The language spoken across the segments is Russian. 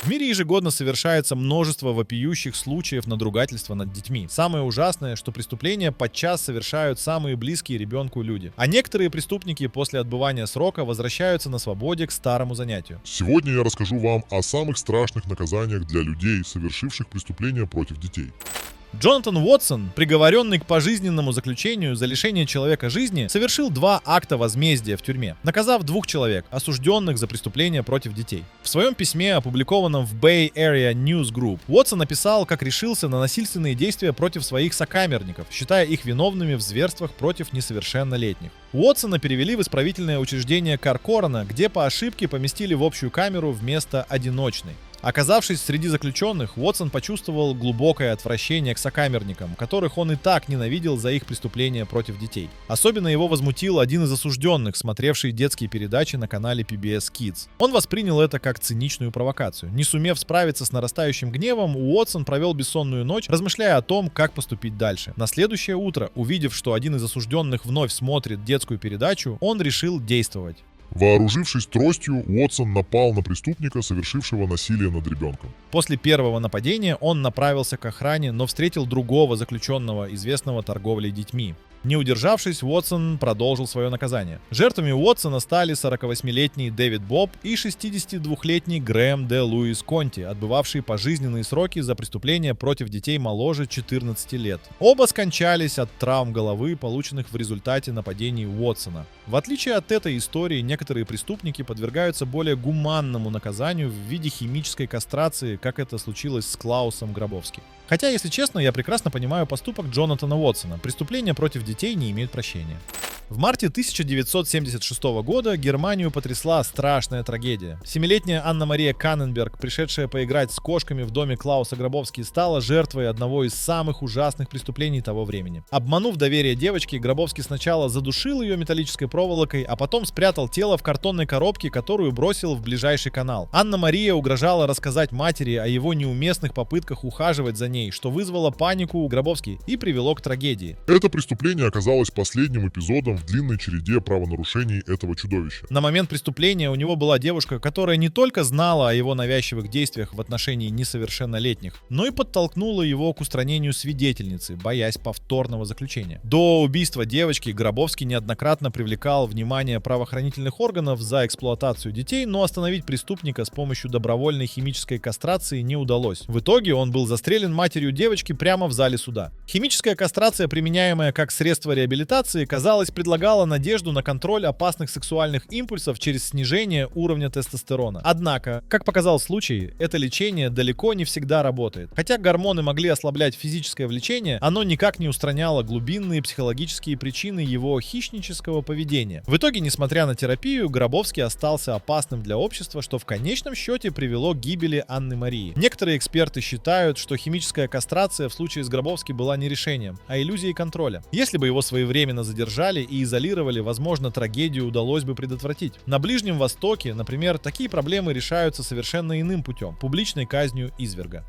мире ежегодно совершается множество вопиющих случаев надругательства над детьми. Самое ужасное, что преступления подчас совершают самые близкие ребенку люди. А некоторые преступники после отбывания срока возвращаются на свободе к старому занятию. Сегодня я расскажу вам о самых страшных наказаниях для людей, совершивших преступления против детей. Джонатан Уотсон, приговоренный к пожизненному заключению за лишение человека жизни, совершил 2 акта возмездия в тюрьме, наказав 2 человек, осужденных за преступления против детей. В своем письме, опубликованном в Bay Area News Group, Уотсон написал, как решился на насильственные действия против своих сокамерников, считая их виновными в зверствах против несовершеннолетних. Уотсона перевели в исправительное учреждение Коркорана, где по ошибке поместили в общую камеру вместо одиночной. Оказавшись среди заключенных, Уотсон почувствовал глубокое отвращение к сокамерникам, которых он и так ненавидел за их преступления против детей. Особенно его возмутил один из осужденных, смотревший детские передачи на канале PBS Kids. Он воспринял это как циничную провокацию. Не сумев справиться с нарастающим гневом, Уотсон провел бессонную ночь, размышляя о том, как поступить дальше. На следующее утро, увидев, что один из осужденных вновь смотрит детскую передачу, он решил действовать. Вооружившись тростью, Уотсон напал на преступника, совершившего насилие над ребенком. После первого нападения он направился к охране, но встретил другого заключенного, известного торговлей детьми. Не удержавшись, Уотсон продолжил свое наказание. Жертвами Уотсона стали 48-летний Дэвид Боб и 62-летний Грэм де Луис Конти, отбывавшие пожизненные сроки за преступления против детей моложе 14 лет. Оба скончались от травм головы, полученных в результате нападений Уотсона. В отличие от этой истории, некоторые преступники подвергаются более гуманному наказанию в виде химической кастрации, как это случилось с Клаусом Гробовски. Хотя, если честно, я прекрасно понимаю поступок Джонатана Уотсона. Преступления против детей не имеют прощения. В марте 1976 года Германию потрясла страшная трагедия. 7-летняя Анна-Мария Канненберг, пришедшая поиграть с кошками в доме Клауса Гробовски, стала жертвой одного из самых ужасных преступлений того времени. Обманув доверие девочки, Гробовски сначала задушил ее металлической проволокой, а потом спрятал тело в картонной коробке, которую бросил в ближайший канал. Анна-Мария угрожала рассказать матери о его неуместных попытках ухаживать за ней, что вызвало панику у Гробовски и привело к трагедии. Это преступление оказалось последним эпизодом в длинной череде правонарушений этого чудовища. На момент преступления у него была девушка, которая не только знала о его навязчивых действиях в отношении несовершеннолетних, но и подтолкнула его к устранению свидетельницы, боясь повторного заключения. До убийства девочки Гробовски неоднократно привлекал внимание правоохранительных органов за эксплуатацию детей, но остановить преступника с помощью добровольной химической кастрации не удалось. В итоге он был застрелен матерью девочки прямо в зале суда. Химическая кастрация, применяемая как средство реабилитации, казалось, предлагала надежду на контроль опасных сексуальных импульсов через снижение уровня тестостерона. Однако, как показал случай, это лечение далеко не всегда работает. Хотя гормоны могли ослаблять физическое влечение, оно никак не устраняло глубинные психологические причины его хищнического поведения. В итоге, несмотря на терапию, Гробовски остался опасным для общества, что в конечном счете привело к гибели Анны-Марии. Некоторые эксперты считают, что химическая кастрация в случае с Гробовски была не решением, а иллюзией контроля. Если бы его своевременно задержали и изолировали, возможно, трагедию удалось бы предотвратить. На Ближнем Востоке, например, такие проблемы решаются совершенно иным путем – публичной казнью изверга.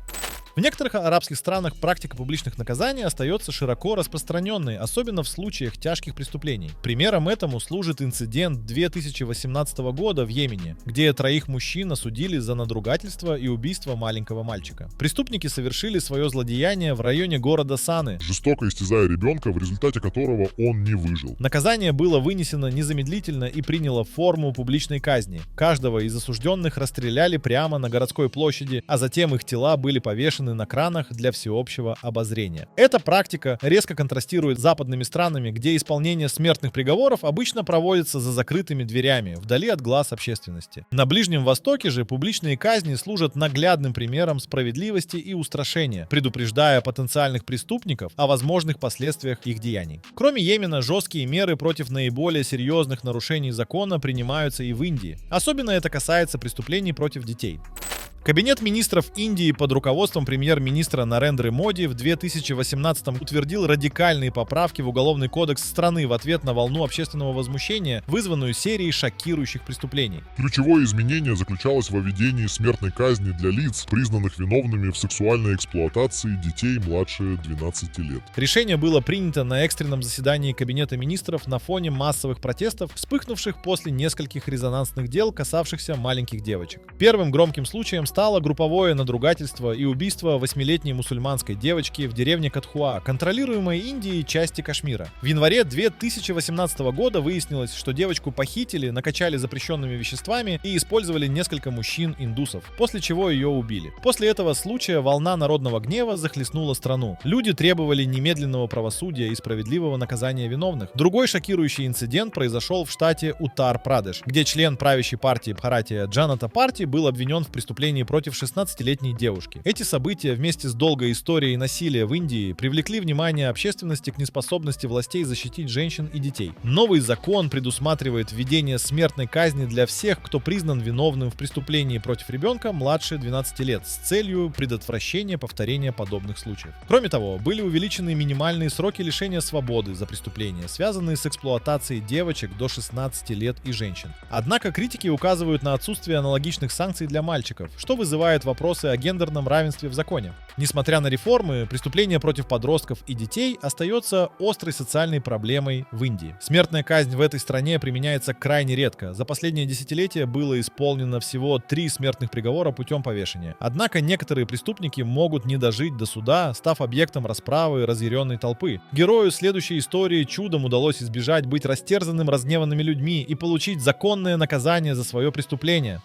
В некоторых арабских странах практика публичных наказаний остается широко распространенной, особенно в случаях тяжких преступлений. Примером этому служит инцидент 2018 года в Йемене, где 3 мужчин осудили за надругательство и убийство маленького мальчика. Преступники совершили свое злодеяние в районе города Саны, жестоко истязая ребенка, в результате которого он не выжил. Наказание было вынесено незамедлительно и приняло форму публичной казни. Каждого из осужденных расстреляли прямо на городской площади, а затем их тела были повешены на кранах для всеобщего обозрения. Эта практика резко контрастирует с западными странами, где исполнение смертных приговоров обычно проводится за закрытыми дверями, вдали от глаз общественности. На Ближнем Востоке же публичные казни служат наглядным примером справедливости и устрашения, предупреждая потенциальных преступников о возможных последствиях их деяний. Кроме Йемена, жесткие меры против наиболее серьезных нарушений закона принимаются и в Индии. Особенно это касается преступлений против детей. Кабинет министров Индии под руководством премьер-министра Нарендры Моди в 2018-м утвердил радикальные поправки в Уголовный кодекс страны в ответ на волну общественного возмущения, вызванную серией шокирующих преступлений. Ключевое изменение заключалось в введении смертной казни для лиц, признанных виновными в сексуальной эксплуатации детей младше 12 лет. Решение было принято на экстренном заседании Кабинета министров на фоне массовых протестов, вспыхнувших после нескольких резонансных дел, касавшихся маленьких девочек. Первым громким случаем стало групповое надругательство и убийство 8-летней мусульманской девочки в деревне Катхуа, контролируемой Индией части Кашмира. В январе 2018 года выяснилось, что девочку похитили, накачали запрещенными веществами и использовали несколько мужчин-индусов, после чего ее убили. После этого случая волна народного гнева захлестнула страну. Люди требовали немедленного правосудия и справедливого наказания виновных. Другой шокирующий инцидент произошел в штате Уттар-Прадеш, где член правящей партии Бхаратия Джаната Парти был обвинен в преступлении против 16-летней девушки. Эти события вместе с долгой историей насилия в Индии привлекли внимание общественности к неспособности властей защитить женщин и детей. Новый закон предусматривает введение смертной казни для всех, кто признан виновным в преступлении против ребенка младше 12 лет с целью предотвращения повторения подобных случаев. Кроме того, были увеличены минимальные сроки лишения свободы за преступления, связанные с эксплуатацией девочек до 16 лет и женщин. Однако критики указывают на отсутствие аналогичных санкций для мальчиков, что вызывает вопросы о гендерном равенстве в законе. Несмотря на реформы, преступление против подростков и детей остается острой социальной проблемой в Индии. Смертная казнь в этой стране применяется крайне редко. За последнее десятилетие было исполнено всего 3 смертных приговора путем повешения. Однако некоторые преступники могут не дожить до суда, став объектом расправы разъяренной толпы. Герою следующей истории чудом удалось избежать быть растерзанным разгневанными людьми и получить законное наказание за свое преступление.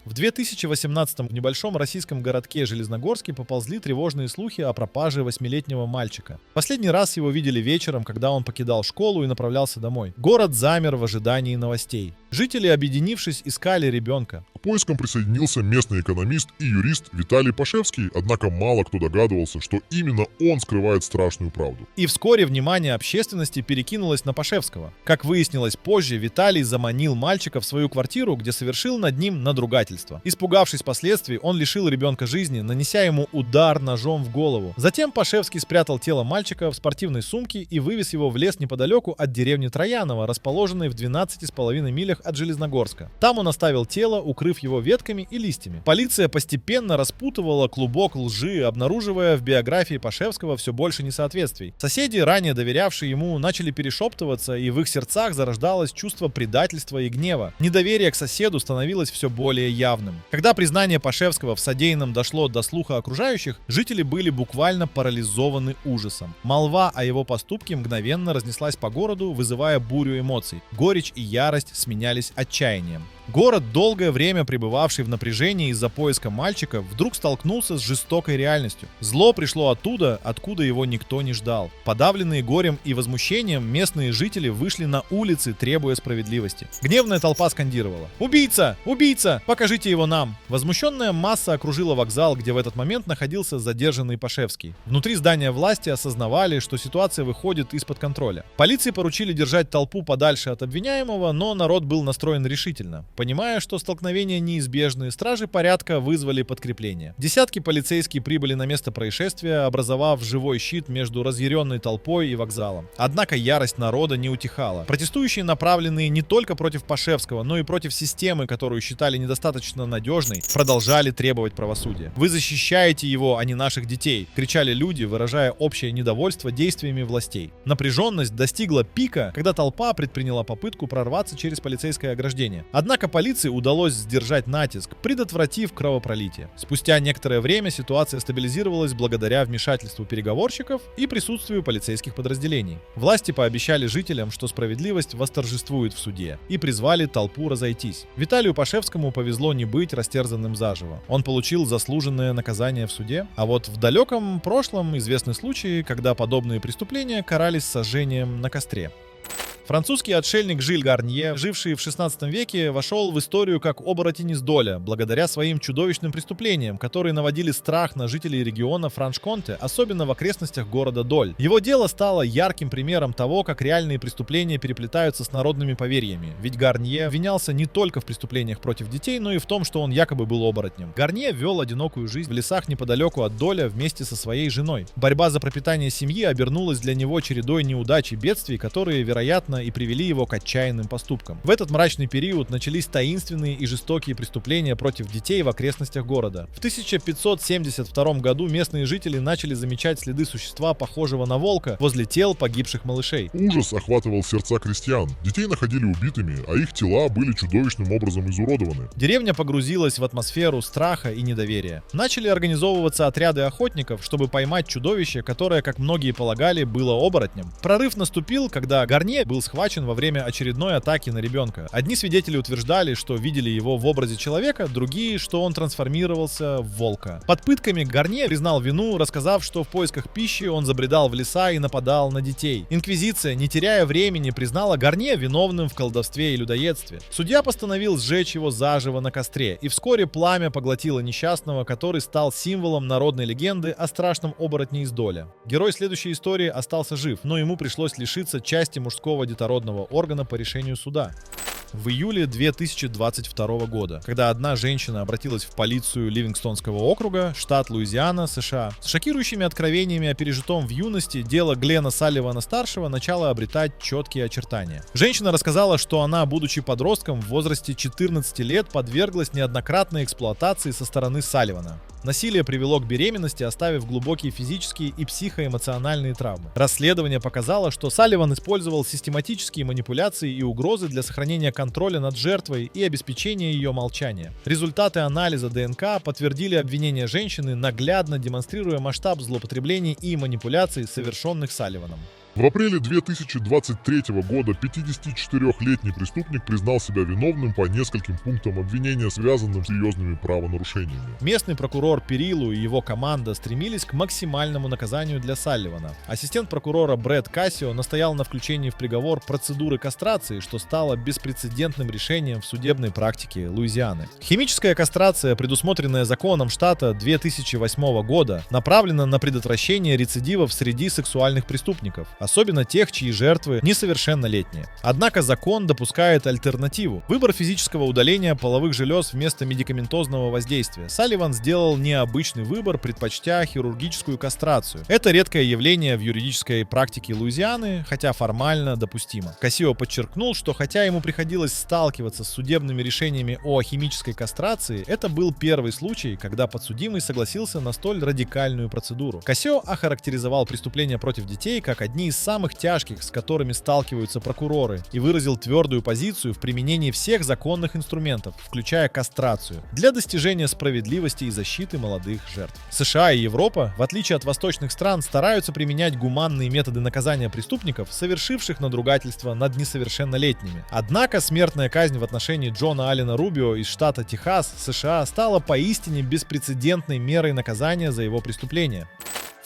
В 2018-м в небольшом российском городке Железногорске поползли тревожные слухи о пропаже 8-летнего мальчика. Последний раз его видели вечером, когда он покидал школу и направлялся домой. Город замер в ожидании новостей. Жители, объединившись, искали ребенка. К поискам присоединился местный экономист и юрист Виталий Пашевский, однако мало кто догадывался, что именно он скрывает страшную правду. И вскоре внимание общественности перекинулось на Пашевского. Как выяснилось позже, Виталий заманил мальчика в свою квартиру, где совершил над ним надругательство. Испугавшись последствий, он лишил ребенка жизни, нанеся ему удар ножом в голову. Затем Пашевский спрятал тело мальчика в спортивной сумке и вывез его в лес неподалеку от деревни Трояново, расположенной в 12,5 милях от Железногорска. Там он оставил тело, укрыв его ветками и листьями. Полиция постепенно распутывала клубок лжи, обнаруживая в биографии Пашевского все больше несоответствий. Соседи, ранее доверявшие ему, начали перешептываться, и в их сердцах зарождалось чувство предательства и гнева. Недоверие к соседу становилось все более явным. Когда признание Пашевского в содеянном дошло до слуха окружающих, жители были буквально парализованы ужасом. Молва о его поступке мгновенно разнеслась по городу, вызывая бурю эмоций. Горечь и ярость сменялись отчаянием. Город, долгое время пребывавший в напряжении из-за поиска мальчика, вдруг столкнулся с жестокой реальностью. Зло пришло оттуда, откуда его никто не ждал. Подавленные горем и возмущением, местные жители вышли на улицы, требуя справедливости. Гневная толпа скандировала: «Убийца! Убийца! Покажите его нам!» Возмущенная масса окружила вокзал, где в этот момент находился задержанный Пашевский. Внутри здания власти осознавали, что ситуация выходит из-под контроля. Полиции поручили держать толпу подальше от обвиняемого, но народ был настроен решительно. Понимая, что столкновения неизбежны, стражи порядка вызвали подкрепление. Десятки полицейских прибыли на место происшествия, образовав живой щит между разъяренной толпой и вокзалом. Однако ярость народа не утихала. Протестующие, направленные не только против Пашевского, но и против системы, которую считали недостаточно надежной, продолжали требовать правосудия. «Вы защищаете его, а не наших детей!» — кричали люди, выражая общее недовольство действиями властей. Напряженность достигла пика, когда толпа предприняла попытку прорваться через полицейское ограждение. Однако полиции удалось сдержать натиск, предотвратив кровопролитие. Спустя некоторое время ситуация стабилизировалась благодаря вмешательству переговорщиков и присутствию полицейских подразделений. Власти пообещали жителям, что справедливость восторжествует в суде, и призвали толпу разойтись. Виталию Пашевскому повезло не быть растерзанным заживо. Он получил заслуженное наказание в суде. А вот в далеком прошлом известны случаи, когда подобные преступления карались сожжением на костре. Французский отшельник Жиль Гарнье, живший в 16 веке, вошел в историю как оборотень из Доля, благодаря своим чудовищным преступлениям, которые наводили страх на жителей региона Франш-Конте, особенно в окрестностях города Доль. Его дело стало ярким примером того, как реальные преступления переплетаются с народными поверьями, ведь Гарнье обвинялся не только в преступлениях против детей, но и в том, что он якобы был оборотнем. Гарнье вел одинокую жизнь в лесах неподалеку от Доля вместе со своей женой. Борьба за пропитание семьи обернулась для него чередой неудач и бедствий, которые, вероятно, внезапно и привели его к отчаянным поступкам. В этот мрачный период начались таинственные и жестокие преступления против детей в окрестностях города. В 1572 году местные жители начали замечать следы существа, похожего на волка, возле тел погибших малышей. Ужас охватывал сердца крестьян. Детей находили убитыми, а их тела были чудовищным образом изуродованы. Деревня погрузилась в атмосферу страха и недоверия. Начали организовываться отряды охотников, чтобы поймать чудовище, которое, как многие полагали, было оборотнем. Прорыв наступил, когда Гарнье был схвачен во время очередной атаки на ребенка. Одни свидетели утверждали, что видели его в образе человека, другие, что он трансформировался в волка. Под пытками Гарнье признал вину, рассказав, что в поисках пищи он забредал в леса и нападал на детей. Инквизиция, не теряя времени, признала Гарнье виновным в колдовстве и людоедстве. Судья постановил сжечь его заживо на костре, и вскоре пламя поглотило несчастного, который стал символом народной легенды о страшном оборотне из Доля. Герой следующей истории остался жив, но ему пришлось лишиться части мужского детородного органа по решению суда. В июле 2022 года, когда одна женщина обратилась в полицию Ливингстонского округа, штат Луизиана, США, с шокирующими откровениями о пережитом в юности, дело Глена Салливана-старшего начало обретать четкие очертания. Женщина рассказала, что она, будучи подростком в возрасте 14 лет, подверглась неоднократной эксплуатации со стороны Салливана. Насилие привело к беременности, оставив глубокие физические и психоэмоциональные травмы. Расследование показало, что Салливан использовал систематические манипуляции и угрозы для сохранения контроля над жертвой и обеспечения ее молчания. Результаты анализа ДНК подтвердили обвинения женщины, наглядно демонстрируя масштаб злоупотреблений и манипуляций, совершенных Салливаном. В апреле 2023 года 54-летний преступник признал себя виновным по нескольким пунктам обвинения, связанным с серьезными правонарушениями. Местный прокурор Перилу и его команда стремились к максимальному наказанию для Салливана. Ассистент прокурора Брэд Кассио настоял на включении в приговор процедуры кастрации, что стало беспрецедентным решением в судебной практике Луизианы. Химическая кастрация, предусмотренная законом штата 2008 года, направлена на предотвращение рецидивов среди сексуальных преступников, особенно тех, чьи жертвы несовершеннолетние. Однако закон допускает альтернативу – выбор физического удаления половых желез вместо медикаментозного воздействия. Салливан сделал необычный выбор, предпочтя хирургическую кастрацию. Это редкое явление в юридической практике Луизианы, хотя формально допустимо. Кассио подчеркнул, что хотя ему приходилось сталкиваться с судебными решениями о химической кастрации, это был первый случай, когда подсудимый согласился на столь радикальную процедуру. Кассио охарактеризовал преступления против детей как одни из самых тяжких, с которыми сталкиваются прокуроры, и выразил твердую позицию в применении всех законных инструментов, включая кастрацию, для достижения справедливости и защиты молодых жертв. США и Европа, в отличие от восточных стран, стараются применять гуманные методы наказания преступников, совершивших надругательство над несовершеннолетними. Однако смертная казнь в отношении Джона Аллена Рубио из штата Техас, США, стала поистине беспрецедентной мерой наказания за его преступление.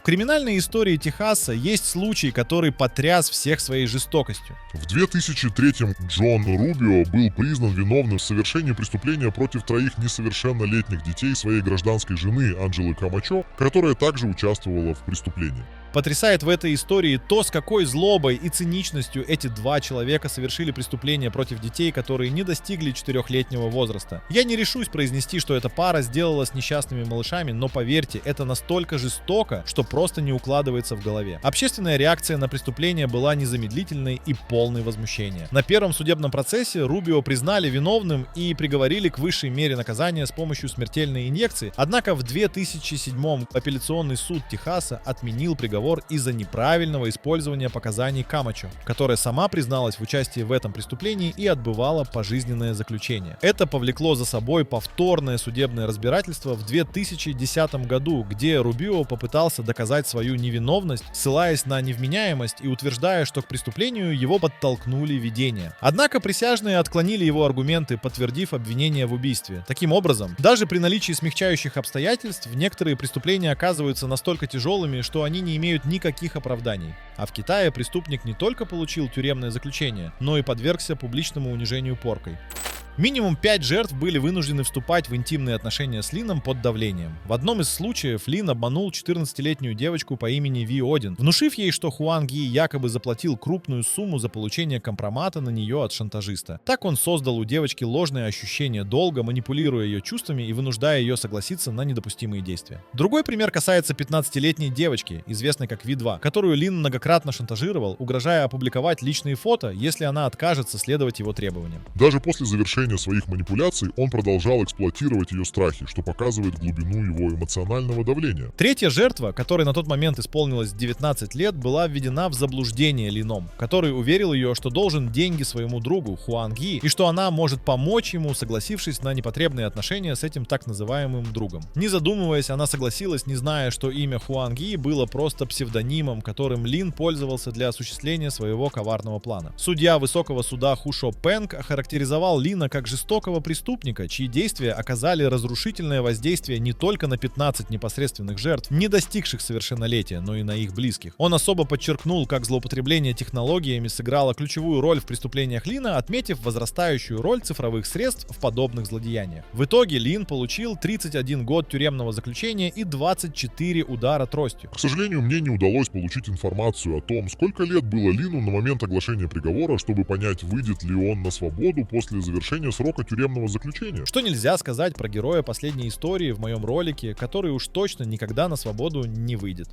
В криминальной истории Техаса есть случай, который потряс всех своей жестокостью. В 2003-м Джон Рубио был признан виновным в совершении преступления против 3 несовершеннолетних детей своей гражданской жены Анджелы Камачо, которая также участвовала в преступлении. Потрясает в этой истории то, с какой злобой и циничностью эти два человека совершили преступления против детей, которые не достигли 4-летнего возраста. Я не решусь произнести, что эта пара сделала с несчастными малышами, но поверьте, это настолько жестоко, что просто не укладывается в голове. Общественная реакция на преступление была незамедлительной и полной возмущения. На первом судебном процессе Рубио признали виновным и приговорили к высшей мере наказания с помощью смертельной инъекции, однако в 2007-м апелляционный суд Техаса отменил приговор из-за неправильного использования показаний Камачо, которая сама призналась в участии в этом преступлении и отбывала пожизненное заключение. Это повлекло за собой повторное судебное разбирательство в 2010 году, где Рубио попытался доказать свою невиновность, ссылаясь на невменяемость и утверждая, что к преступлению его подтолкнули видения. Однако присяжные отклонили его аргументы, подтвердив обвинение в убийстве. Таким образом, даже при наличии смягчающих обстоятельств некоторые преступления оказываются настолько тяжелыми, что они не имеют никаких оправданий. А в Китае преступник не только получил тюремное заключение, но и подвергся публичному унижению поркой. Минимум 5 жертв были вынуждены вступать в интимные отношения с Лином под давлением. В одном из случаев Лин обманул 14-летнюю девочку по имени Ви Один, внушив ей, что Хуан Ги якобы заплатил крупную сумму за получение компромата на нее от шантажиста. Так он создал у девочки ложное ощущение долга, манипулируя ее чувствами и вынуждая ее согласиться на недопустимые действия. Другой пример касается 15-летней девочки, известной как Ви-2, которую Лин многократно шантажировал, угрожая опубликовать личные фото, если она откажется следовать его требованиям. Даже после завершения своих манипуляций он продолжал эксплуатировать ее страхи, что показывает глубину его эмоционального давления. Третья жертва, которой на тот момент исполнилось 19 лет, была введена в заблуждение Лином, который уверил ее, что должен деньги своему другу Хуан Ги и что она может помочь ему, согласившись на непотребные отношения с этим так называемым другом. Не задумываясь, она согласилась, не зная, что имя Хуан Ги было просто псевдонимом, которым Лин пользовался для осуществления своего коварного плана. Судья высокого суда Хушо Пэнг охарактеризовал Лина как жестокого преступника, чьи действия оказали разрушительное воздействие не только на 15 непосредственных жертв, не достигших совершеннолетия, но и на их близких. Он особо подчеркнул, как злоупотребление технологиями сыграло ключевую роль в преступлениях Лина, отметив возрастающую роль цифровых средств в подобных злодеяниях. В итоге Лин получил 31 год тюремного заключения и 24 удара тростью. К сожалению, мне не удалось получить информацию о том, сколько лет было Лину на момент оглашения приговора, чтобы понять, выйдет ли он на свободу после завершения срока тюремного заключения. Что нельзя сказать про героя последней истории в моем ролике, который уж точно никогда на свободу не выйдет.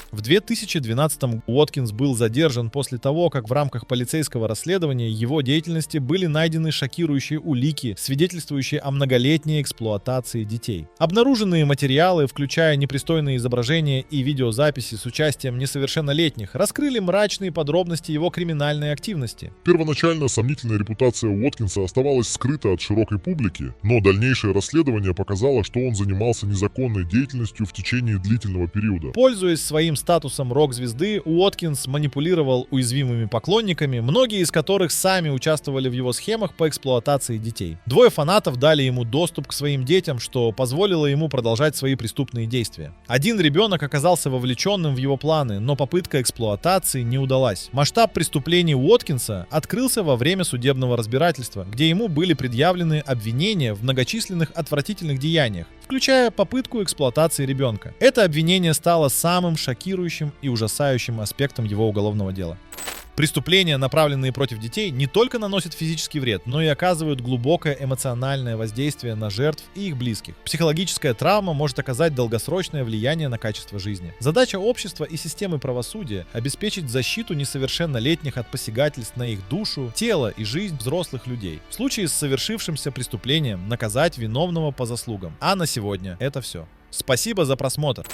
В 2012-м Уоткинс был задержан после того, как в рамках полицейского расследования его деятельности были найдены шокирующие улики, свидетельствующие о многолетней эксплуатации детей. Обнаруженные материалы, включая непристойные изображения и видеозаписи с участием несовершеннолетних, раскрыли мрачные подробности его криминальной активности. Первоначально сомнительная репутация Уоткинса оставалась скрыта от широкой публики, но дальнейшее расследование показало, что он занимался незаконной деятельностью в течение длительного периода. Пользуясь своим статусом рок-звезды, Уоткинс манипулировал уязвимыми поклонниками, многие из которых сами участвовали в его схемах по эксплуатации детей. Двое фанатов дали ему доступ к своим детям, что позволило ему продолжать свои преступные действия. Один ребенок оказался вовлеченным в его планы, но попытка эксплуатации не удалась. Масштаб преступлений Уоткинса открылся во время судебного разбирательства, где ему были предъявлены обвинения в многочисленных отвратительных деяниях, включая попытку эксплуатации ребенка. Это обвинение стало самым шокирующим и ужасающим аспектом его уголовного дела. Преступления, направленные против детей, не только наносят физический вред, но и оказывают глубокое эмоциональное воздействие на жертв и их близких. Психологическая травма может оказать долгосрочное влияние на качество жизни. Задача общества и системы правосудия — обеспечить защиту несовершеннолетних от посягательств на их душу, тело и жизнь взрослых людей. В случае с совершившимся преступлением наказать виновного по заслугам. А на сегодня это все. Спасибо за просмотр.